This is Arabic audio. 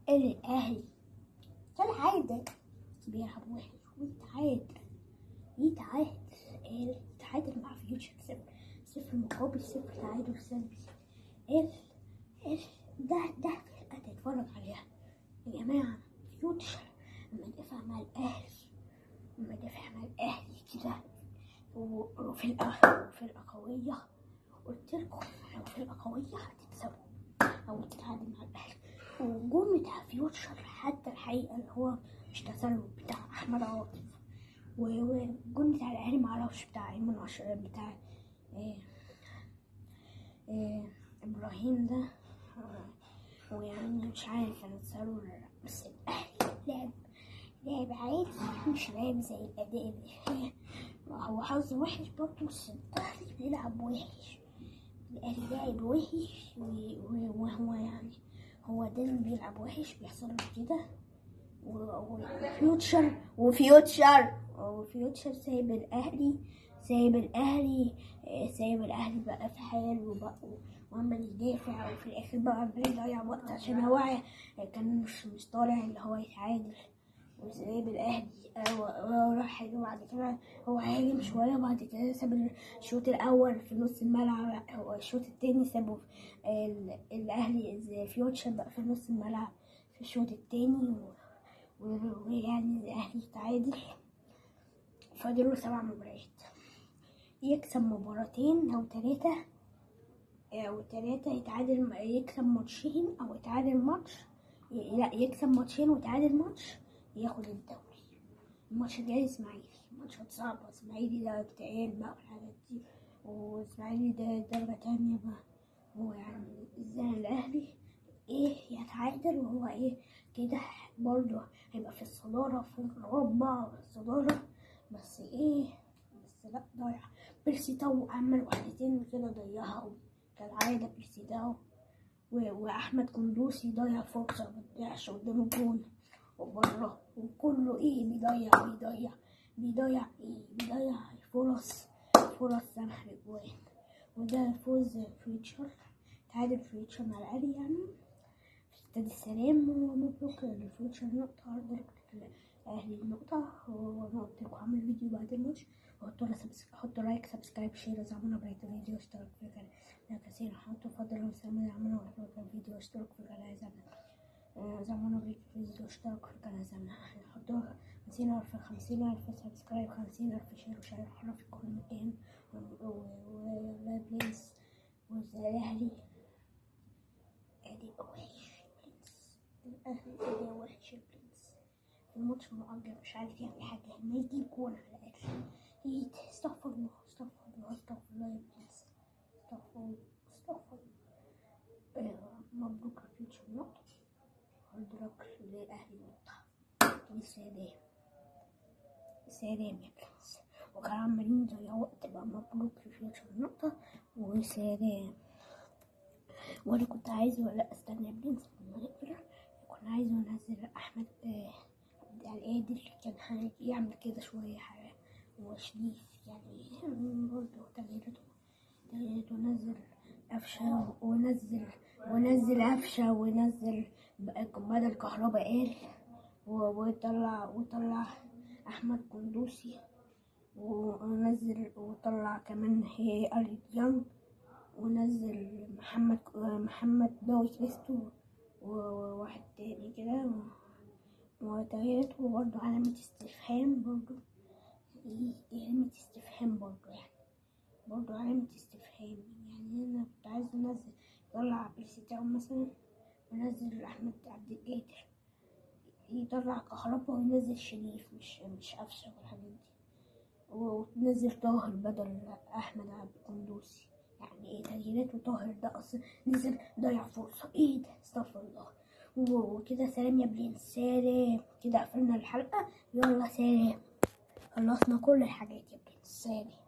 الأهلي كالعادة بيلعب وحش يتعادل مع فيوتشر 0-0 مقابل 0 تعادل سلبي. ده فرقة تتفرج عليها يا جماعة. فيوتشر لما دافع مع الأهلي كده وفرقة قوية، قلتلكوا لو فرقة قوية هتكسبوا أو تتعادل مع الأهلي. والجون بتاع فيوتشر حتى الحقيقة اللي هو مش تسلل بتاع أحمد عاطف، والجون بتاع الأهلي معرفش بتاع أيمن أشرف بتاع إبراهيم ده، ويعني مش عارف أنا تسلل ولا لأ، بس الأهلي لعب عادي، مش لعب زي الأداء اللي هو حظ وحش برضه، بس الأهلي بيلعب وحش. الأهلي لاعب وحش وهو يعني هو دايما بيلعب وحش بيحصل له كده. وفيوتشر سايب الأهلي بقى في حاله وبقى وعمال يدافع، وفي الآخر بقى عمال يضيع وقت عشان هو كان مش طالع اللي هو يتعادل، وسايب الأهلي وراح بعد كده هو هاجم شوية، وبعد كده ساب الشوط الأول في نص الملعب، هو الشوط التاني سابه الأهلي فيوتشر بقى في نص الملعب في الشوط التاني، ويعني الأهلي تعادل. فاضلوا 7 مباريات، يكسب مباراتين أو 3 يتعادل، يكسب ماتشين أو يتعادل ماتش، لا يكسب ماتشين ويتعادل ماتش ياخد الدوري. الماتش الجاي اسماعيلي، ماتشات صعبة، اسماعيلي ده اكتئاب بقى والحاجات دي، واسماعيلي ده درجة تانية بقى. هو يعني ازاي الأهلي يتعادل وهو كده برضه هيبقى في الصدارة، في الرابعة الصدارة، بس لا ضايع. بيرسي تاو عمل واحدتين كده ضيعها كالعادة بيرسي تاو، وأحمد قندوسي ضيع فرصة متضيعش قدام الجون وبره، وكله بيضيع فرص سمح الجوان. وده فوز فيوتشر، تعادل فيوتشر مع الأهلي يعني في استاد السلام، ومبروك لفيوتشر نقطة على درجة الأهلي نقطة. وأنا قلتلكوا هعمل فيديو بعد الماتش، حطوا لايك سبسكرايب شير زعمونا بريت الفيديو اشترك في القناة لا كثير، حطوا فضل وسلام زعمونا بريت الفيديو اشترك في القناة زعمونا بريت الفيديو اشترك في القناة زعمونا حطوا 50,000 سبسكرايب، 50,000 شير وشاركونا في كل مكان. ولا بليز والأهلي الأهلي وحش البرنس. الماتش مؤجل مش عارف يعمل حاجة، ما يجيب جون على الأقل. استغفر الله يا برنس، استغفر الله. مبروك لفيوتشر نقطة، هاردلك للأهلي نقطة. سلام يا برنس. وكانوا عمالين يضيعوا وقت بقى. مبروك لفيوتشر نقطة وسلام. وانا كنت عايزه لا استنى برنس لما نقفل، كنت عايزه انزل احمد عبد القادر، كان يعمل كده شويه وشريف يعني برضه تغييراته نزل قفشه ونزل قفشه ونزل بدل كهرباء وطلع احمد قندوسي، وطلع كمان اليد يانج، ونزل محمد ضوي كريستو وواحد تاني كده، وتغييراته برضه علامة استفهام برضه علامة استفهام برضه يعني أنا كنت عايزة أنزل يطلع بيرسي تاو مثلا، ونزل أحمد عبد القادر، يطلع كهربا وينزل شريف مش قفشة والحاجات دي، وتنزل طاهر بدل أحمد عبد القندوسي. يعني تغييرات وطاهر ده اصلا نزل ضيع فرصة ده استغفر الله. وكده سلام يا برنس، سلام كده قفلنا الحلقة، يلا سلام، خلصنا كل الحاجات يا برنس، سلام.